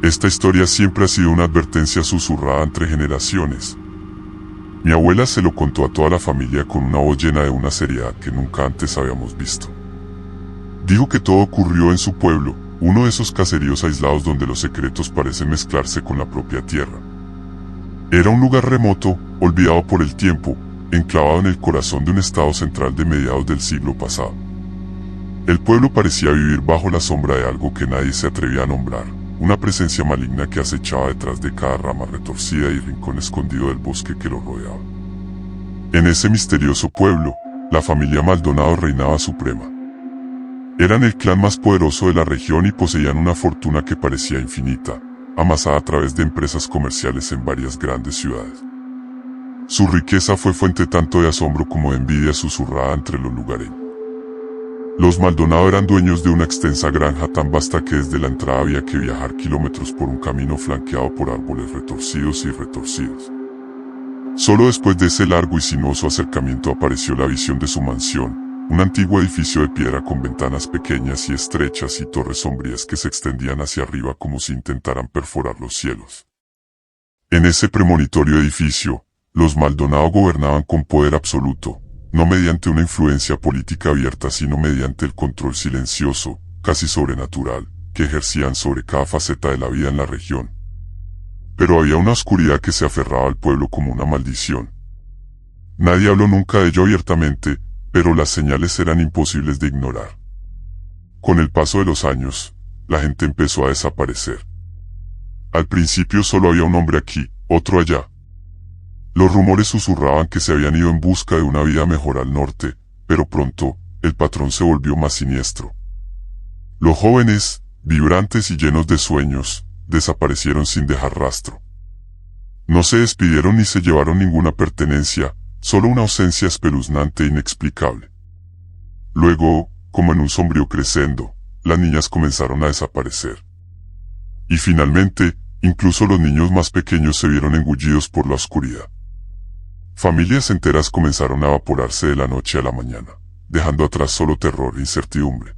Esta historia siempre ha sido una advertencia susurrada entre generaciones. Mi abuela se lo contó a toda la familia con una voz llena de una seriedad que nunca antes habíamos visto. Dijo que todo ocurrió en su pueblo, uno de esos caseríos aislados donde los secretos parecen mezclarse con la propia tierra. Era un lugar remoto, olvidado por el tiempo, enclavado en el corazón de un estado central de mediados del siglo pasado. El pueblo parecía vivir bajo la sombra de algo que nadie se atrevía a nombrar, una presencia maligna que acechaba detrás de cada rama retorcida y rincón escondido del bosque que lo rodeaba. En ese misterioso pueblo, la familia Maldonado reinaba suprema. Eran el clan más poderoso de la región y poseían una fortuna que parecía infinita, amasada a través de empresas comerciales en varias grandes ciudades. Su riqueza fue fuente tanto de asombro como de envidia susurrada entre los lugareños. Los Maldonado eran dueños de una extensa granja tan vasta que desde la entrada había que viajar kilómetros por un camino flanqueado por árboles retorcidos y retorcidos. Solo después de ese largo y sinuoso acercamiento apareció la visión de su mansión, un antiguo edificio de piedra con ventanas pequeñas y estrechas y torres sombrías que se extendían hacia arriba como si intentaran perforar los cielos. En ese premonitorio edificio, los Maldonado gobernaban con poder absoluto, no mediante una influencia política abierta sino mediante el control silencioso, casi sobrenatural, que ejercían sobre cada faceta de la vida en la región. Pero había una oscuridad que se aferraba al pueblo como una maldición. Nadie habló nunca de ello abiertamente, pero las señales eran imposibles de ignorar. Con el paso de los años, la gente empezó a desaparecer. Al principio solo había un hombre aquí, otro allá. Los rumores susurraban que se habían ido en busca de una vida mejor al norte, pero pronto, el patrón se volvió más siniestro. Los jóvenes, vibrantes y llenos de sueños, desaparecieron sin dejar rastro. No se despidieron ni se llevaron ninguna pertenencia, solo una ausencia espeluznante e inexplicable. Luego, como en un sombrío crescendo, las niñas comenzaron a desaparecer. Y finalmente, incluso los niños más pequeños se vieron engullidos por la oscuridad. Familias enteras comenzaron a evaporarse de la noche a la mañana, dejando atrás solo terror e incertidumbre.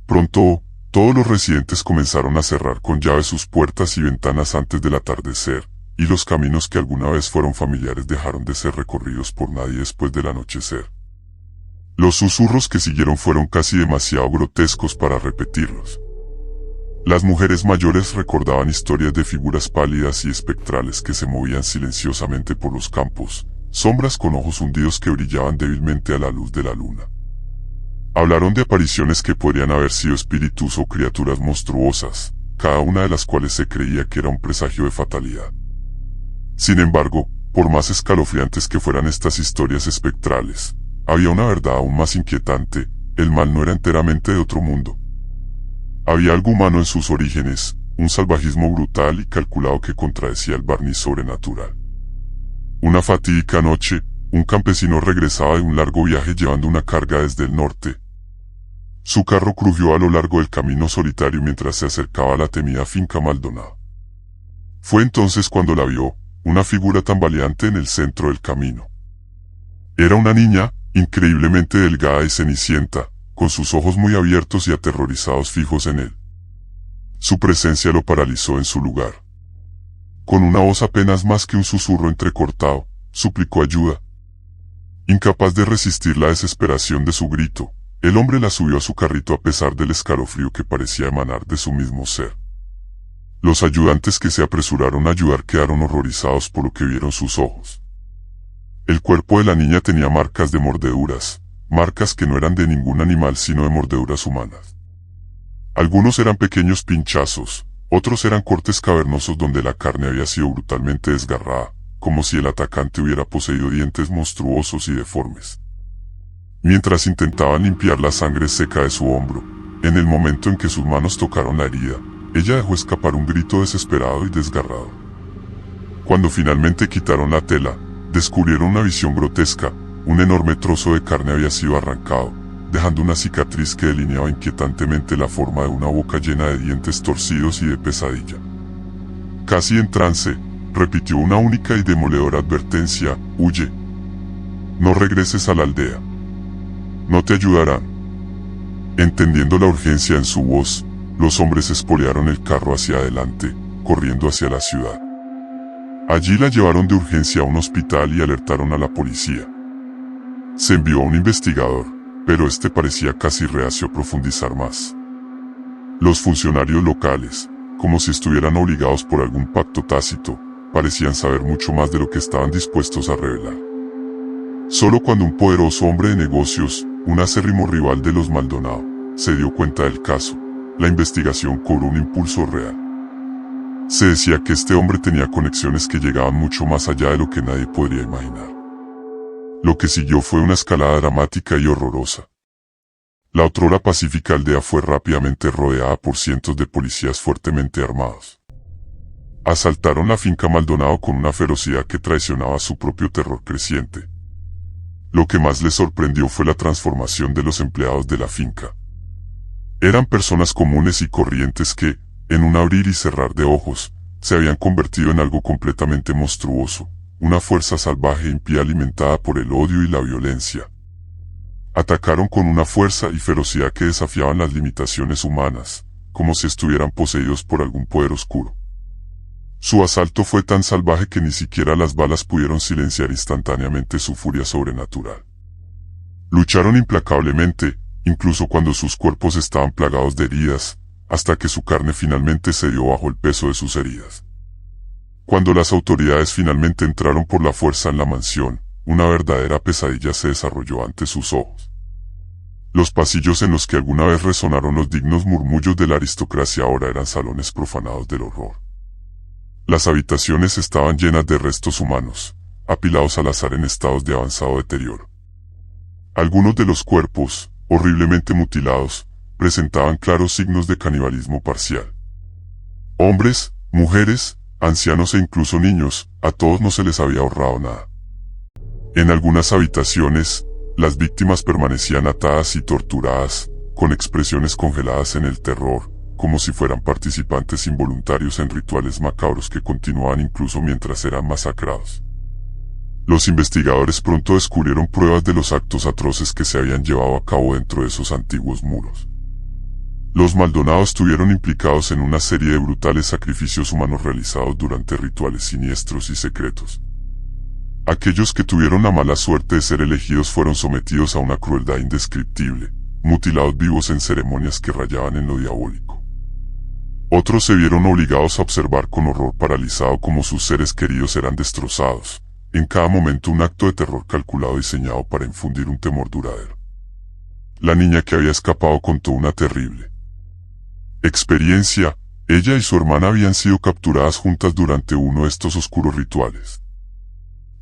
Pronto, todos los residentes comenzaron a cerrar con llave sus puertas y ventanas antes del atardecer, y los caminos que alguna vez fueron familiares dejaron de ser recorridos por nadie después del anochecer. Los susurros que siguieron fueron casi demasiado grotescos para repetirlos. Las mujeres mayores recordaban historias de figuras pálidas y espectrales que se movían silenciosamente por los campos, sombras con ojos hundidos que brillaban débilmente a la luz de la luna. Hablaron de apariciones que podrían haber sido espíritus o criaturas monstruosas, cada una de las cuales se creía que era un presagio de fatalidad. Sin embargo, por más escalofriantes que fueran estas historias espectrales, había una verdad aún más inquietante: el mal no era enteramente de otro mundo. Había algo humano en sus orígenes, un salvajismo brutal y calculado que contradecía el barniz sobrenatural. Una fatídica noche, un campesino regresaba de un largo viaje llevando una carga desde el norte. Su carro crujió a lo largo del camino solitario mientras se acercaba a la temida finca Maldonado. Fue entonces cuando la vio, una figura tambaleante en el centro del camino. Era una niña, increíblemente delgada y cenicienta, con sus ojos muy abiertos y aterrorizados fijos en él. Su presencia lo paralizó en su lugar. Con una voz apenas más que un susurro entrecortado, suplicó ayuda. Incapaz de resistir la desesperación de su grito, el hombre la subió a su carrito a pesar del escalofrío que parecía emanar de su mismo ser. Los ayudantes que se apresuraron a ayudar quedaron horrorizados por lo que vieron sus ojos. El cuerpo de la niña tenía marcas de mordeduras, marcas que no eran de ningún animal sino de mordeduras humanas. Algunos eran pequeños pinchazos, otros eran cortes cavernosos donde la carne había sido brutalmente desgarrada, como si el atacante hubiera poseído dientes monstruosos y deformes. Mientras intentaban limpiar la sangre seca de su hombro, en el momento en que sus manos tocaron la herida, ella dejó escapar un grito desesperado y desgarrado. Cuando finalmente quitaron la tela, descubrieron una visión grotesca: un enorme trozo de carne había sido arrancado, dejando una cicatriz que delineaba inquietantemente la forma de una boca llena de dientes torcidos y de pesadilla. Casi en trance, repitió una única y demoledora advertencia: huye. No regreses a la aldea. No te ayudarán. Entendiendo la urgencia en su voz, los hombres espolearon el carro hacia adelante, corriendo hacia la ciudad. Allí la llevaron de urgencia a un hospital y alertaron a la policía. Se envió a un investigador, pero este parecía casi reacio a profundizar más. Los funcionarios locales, como si estuvieran obligados por algún pacto tácito, parecían saber mucho más de lo que estaban dispuestos a revelar. Solo cuando un poderoso hombre de negocios, un acérrimo rival de los Maldonado, se dio cuenta del caso, la investigación cobró un impulso real. Se decía que este hombre tenía conexiones que llegaban mucho más allá de lo que nadie podría imaginar. Lo que siguió fue una escalada dramática y horrorosa. La otrora pacífica aldea fue rápidamente rodeada por cientos de policías fuertemente armados. Asaltaron la finca Maldonado con una ferocidad que traicionaba su propio terror creciente. Lo que más les sorprendió fue la transformación de los empleados de la finca. Eran personas comunes y corrientes que, en un abrir y cerrar de ojos, se habían convertido en algo completamente monstruoso, una fuerza salvaje e impía alimentada por el odio y la violencia. Atacaron con una fuerza y ferocidad que desafiaban las limitaciones humanas, como si estuvieran poseídos por algún poder oscuro. Su asalto fue tan salvaje que ni siquiera las balas pudieron silenciar instantáneamente su furia sobrenatural. Lucharon implacablemente, incluso cuando sus cuerpos estaban plagados de heridas, hasta que su carne finalmente cedió bajo el peso de sus heridas. Cuando las autoridades finalmente entraron por la fuerza en la mansión, una verdadera pesadilla se desarrolló ante sus ojos. Los pasillos en los que alguna vez resonaron los dignos murmullos de la aristocracia ahora eran salones profanados del horror. Las habitaciones estaban llenas de restos humanos, apilados al azar en estados de avanzado deterioro. Algunos de los cuerpos, horriblemente mutilados, presentaban claros signos de canibalismo parcial. Hombres, mujeres, ancianos e incluso niños, a todos no se les había ahorrado nada. En algunas habitaciones, las víctimas permanecían atadas y torturadas, con expresiones congeladas en el terror, como si fueran participantes involuntarios en rituales macabros que continuaban incluso mientras eran masacrados. Los investigadores pronto descubrieron pruebas de los actos atroces que se habían llevado a cabo dentro de esos antiguos muros. Los Maldonado estuvieron implicados en una serie de brutales sacrificios humanos realizados durante rituales siniestros y secretos. Aquellos que tuvieron la mala suerte de ser elegidos fueron sometidos a una crueldad indescriptible, mutilados vivos en ceremonias que rayaban en lo diabólico. Otros se vieron obligados a observar con horror paralizado cómo sus seres queridos eran destrozados, en cada momento un acto de terror calculado diseñado para infundir un temor duradero. La niña que había escapado contó una terrible experiencia. Ella y su hermana habían sido capturadas juntas durante uno de estos oscuros rituales.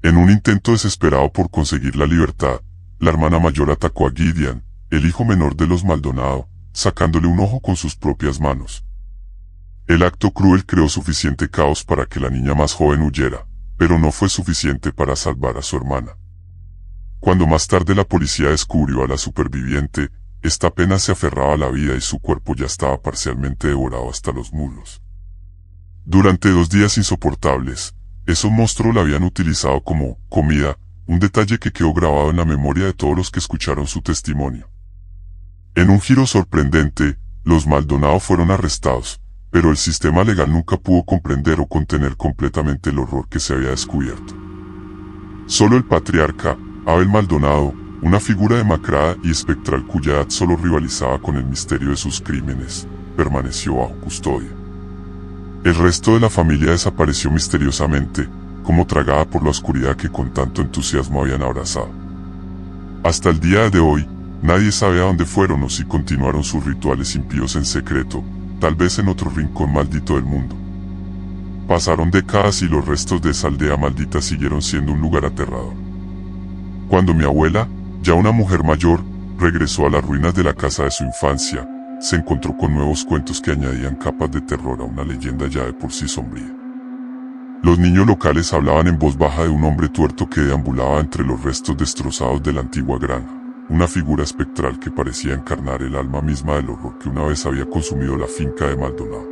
En un intento desesperado por conseguir la libertad, la hermana mayor atacó a Gideon, el hijo menor de los Maldonado, sacándole un ojo con sus propias manos. El acto cruel creó suficiente caos para que la niña más joven huyera, pero no fue suficiente para salvar a su hermana. Cuando más tarde la policía descubrió a la superviviente, esta apenas se aferraba a la vida y su cuerpo ya estaba parcialmente devorado hasta los muslos. Durante 2 días insoportables, esos monstruos la habían utilizado como comida, un detalle que quedó grabado en la memoria de todos los que escucharon su testimonio. En un giro sorprendente, los Maldonado fueron arrestados, pero el sistema legal nunca pudo comprender o contener completamente el horror que se había descubierto. Solo el patriarca, Abel Maldonado, una figura demacrada y espectral cuya edad solo rivalizaba con el misterio de sus crímenes, permaneció bajo custodia. El resto de la familia desapareció misteriosamente, como tragada por la oscuridad que con tanto entusiasmo habían abrazado. Hasta el día de hoy, nadie sabe a dónde fueron o si continuaron sus rituales impíos en secreto, tal vez en otro rincón maldito del mundo. Pasaron décadas y los restos de esa aldea maldita siguieron siendo un lugar aterrador. Cuando mi abuela, ya una mujer mayor, regresó a las ruinas de la casa de su infancia, se encontró con nuevos cuentos que añadían capas de terror a una leyenda ya de por sí sombría. Los niños locales hablaban en voz baja de un hombre tuerto que deambulaba entre los restos destrozados de la antigua granja, una figura espectral que parecía encarnar el alma misma del horror que una vez había consumido la finca de Maldonado.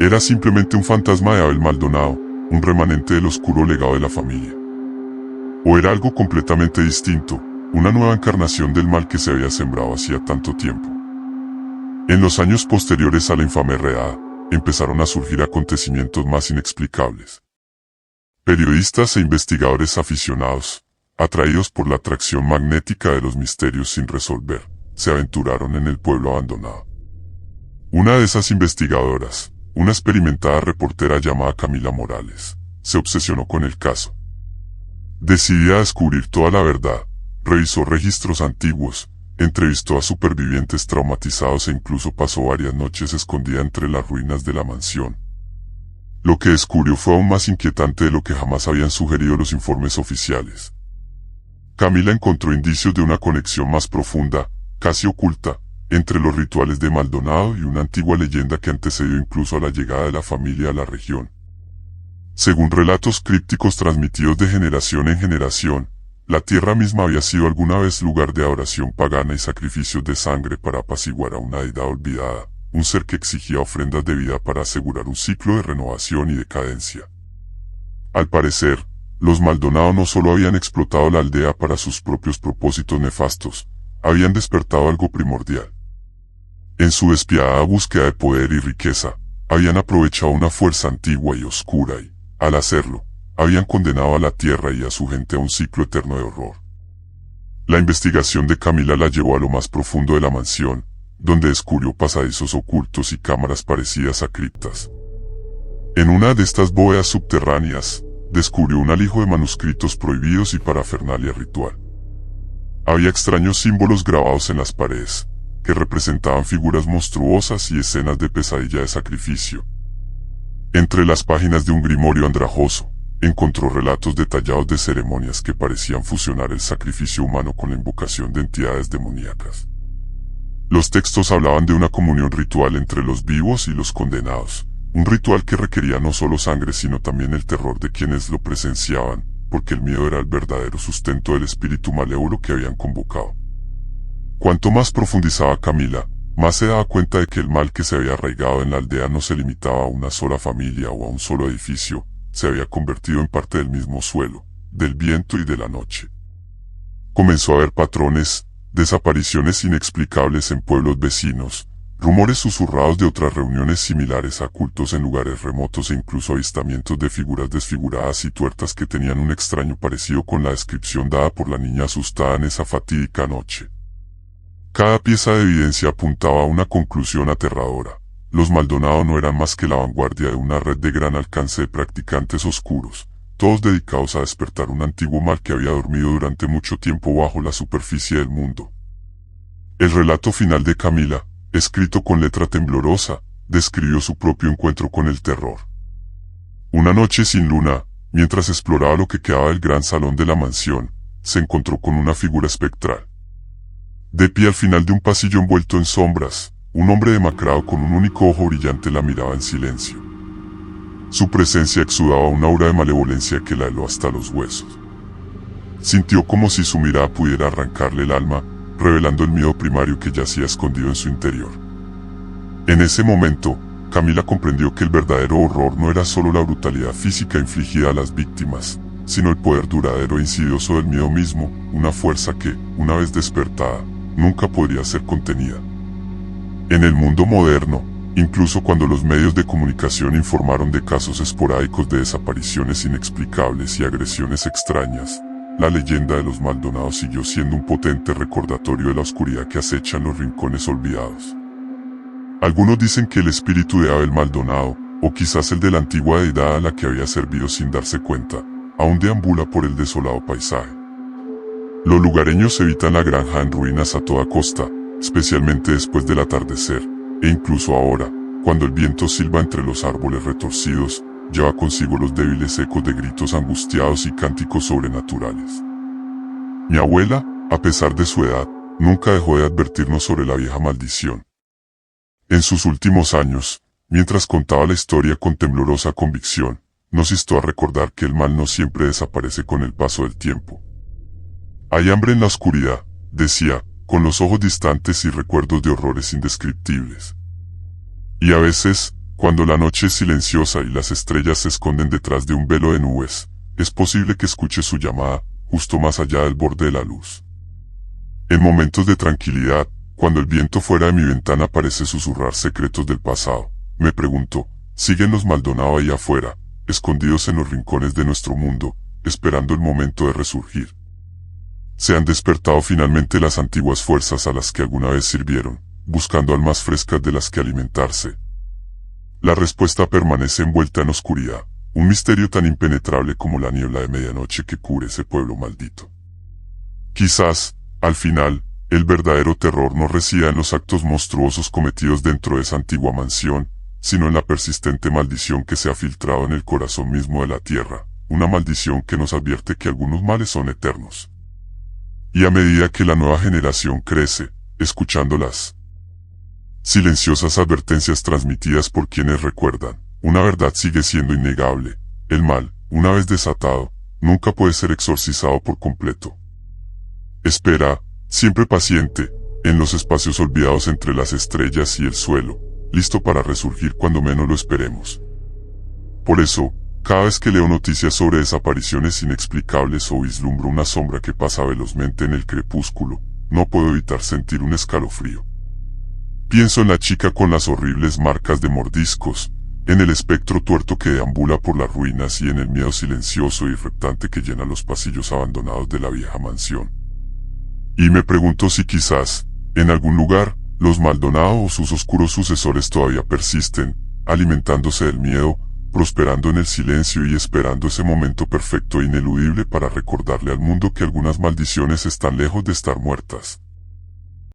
Era simplemente un fantasma de Abel Maldonado, un remanente del oscuro legado de la familia. O era algo completamente distinto, una nueva encarnación del mal que se había sembrado hacía tanto tiempo. En los años posteriores a la infame redada, empezaron a surgir acontecimientos más inexplicables. Periodistas e investigadores aficionados, atraídos por la atracción magnética de los misterios sin resolver, se aventuraron en el pueblo abandonado. Una de esas investigadoras, una experimentada reportera llamada Camila Morales, se obsesionó con el caso. Decidida a descubrir toda la verdad, revisó registros antiguos, entrevistó a supervivientes traumatizados e incluso pasó varias noches escondida entre las ruinas de la mansión. Lo que descubrió fue aún más inquietante de lo que jamás habían sugerido los informes oficiales. Camila encontró indicios de una conexión más profunda, casi oculta, entre los rituales de Maldonado y una antigua leyenda que antecedió incluso a la llegada de la familia a la región. Según relatos crípticos transmitidos de generación en generación, la tierra misma había sido alguna vez lugar de adoración pagana y sacrificios de sangre para apaciguar a una deidad olvidada, un ser que exigía ofrendas de vida para asegurar un ciclo de renovación y decadencia. Al parecer, los Maldonado no solo habían explotado la aldea para sus propios propósitos nefastos, habían despertado algo primordial. En su despiadada búsqueda de poder y riqueza, habían aprovechado una fuerza antigua y oscura y, al hacerlo, habían condenado a la tierra y a su gente a un ciclo eterno de horror. La investigación de Camila la llevó a lo más profundo de la mansión, donde descubrió pasadizos ocultos y cámaras parecidas a criptas. En una de estas bóvedas subterráneas, descubrió un alijo de manuscritos prohibidos y parafernalia ritual. Había extraños símbolos grabados en las paredes, que representaban figuras monstruosas y escenas de pesadilla de sacrificio. Entre las páginas de un grimorio andrajoso, encontró relatos detallados de ceremonias que parecían fusionar el sacrificio humano con la invocación de entidades demoníacas. Los textos hablaban de una comunión ritual entre los vivos y los condenados, un ritual que requería no solo sangre sino también el terror de quienes lo presenciaban, porque el miedo era el verdadero sustento del espíritu malévolo que habían convocado. Cuanto más profundizaba Camila, más se daba cuenta de que el mal que se había arraigado en la aldea no se limitaba a una sola familia o a un solo edificio, se había convertido en parte del mismo suelo, del viento y de la noche. Comenzó a ver patrones, desapariciones inexplicables en pueblos vecinos, rumores susurrados de otras reuniones similares a cultos en lugares remotos e incluso avistamientos de figuras desfiguradas y tuertas que tenían un extraño parecido con la descripción dada por la niña asustada en esa fatídica noche. Cada pieza de evidencia apuntaba a una conclusión aterradora. Los Maldonado no eran más que la vanguardia de una red de gran alcance de practicantes oscuros, todos dedicados a despertar un antiguo mal que había dormido durante mucho tiempo bajo la superficie del mundo. El relato final de Camila, escrito con letra temblorosa, describió su propio encuentro con el terror. Una noche sin luna, mientras exploraba lo que quedaba del gran salón de la mansión, se encontró con una figura espectral. De pie al final de un pasillo envuelto en sombras, un hombre demacrado con un único ojo brillante la miraba en silencio. Su presencia exudaba una aura de malevolencia que la heló hasta los huesos. Sintió como si su mirada pudiera arrancarle el alma, revelando el miedo primario que yacía escondido en su interior. En ese momento, Camila comprendió que el verdadero horror no era solo la brutalidad física infligida a las víctimas, sino el poder duradero e insidioso del miedo mismo, una fuerza que, una vez despertada, nunca podría ser contenida. En el mundo moderno, incluso cuando los medios de comunicación informaron de casos esporádicos de desapariciones inexplicables y agresiones extrañas, la leyenda de los Maldonado siguió siendo un potente recordatorio de la oscuridad que acecha en los rincones olvidados. Algunos dicen que el espíritu de Abel Maldonado, o quizás el de la antigua deidad a la que había servido sin darse cuenta, aún deambula por el desolado paisaje. Los lugareños evitan la granja en ruinas a toda costa, especialmente después del atardecer, e incluso ahora, cuando el viento silba entre los árboles retorcidos, lleva consigo los débiles ecos de gritos angustiados y cánticos sobrenaturales. Mi abuela, a pesar de su edad, nunca dejó de advertirnos sobre la vieja maldición. En sus últimos años, mientras contaba la historia con temblorosa convicción, nos instó a recordar que el mal no siempre desaparece con el paso del tiempo. Hay hambre en la oscuridad, decía, con los ojos distantes y recuerdos de horrores indescriptibles. Y a veces, cuando la noche es silenciosa y las estrellas se esconden detrás de un velo de nubes, es posible que escuche su llamada, justo más allá del borde de la luz. En momentos de tranquilidad, Cuando el viento fuera de mi ventana parece susurrar secretos del pasado, me pregunto, ¿siguen los Maldonado ahí afuera, escondidos en los rincones de nuestro mundo, esperando el momento de resurgir? ¿Se han despertado finalmente las antiguas fuerzas a las que alguna vez sirvieron, buscando almas frescas de las que alimentarse? La respuesta permanece envuelta en oscuridad, un misterio tan impenetrable como la niebla de medianoche que cubre ese pueblo maldito. Quizás, al final, el verdadero terror no resida en los actos monstruosos cometidos dentro de esa antigua mansión, sino en la persistente maldición que se ha filtrado en el corazón mismo de la tierra, una maldición que nos advierte que algunos males son eternos. Y a medida que la nueva generación crece, escuchando las silenciosas advertencias transmitidas por quienes recuerdan, una verdad sigue siendo innegable: el mal, una vez desatado, nunca puede ser exorcizado por completo. Espera, siempre paciente, en los espacios olvidados entre las estrellas y el suelo, listo para resurgir cuando menos lo esperemos. Por eso, cada vez que leo noticias sobre desapariciones inexplicables o vislumbro una sombra que pasa velozmente en el crepúsculo, no puedo evitar sentir un escalofrío. Pienso en la chica con las horribles marcas de mordiscos, en el espectro tuerto que deambula por las ruinas y en el miedo silencioso y reptante que llena los pasillos abandonados de la vieja mansión. Y me pregunto si quizás, en algún lugar, los Maldonado o sus oscuros sucesores todavía persisten, alimentándose del miedo, prosperando en el silencio y esperando ese momento perfecto e ineludible para recordarle al mundo que algunas maldiciones están lejos de estar muertas.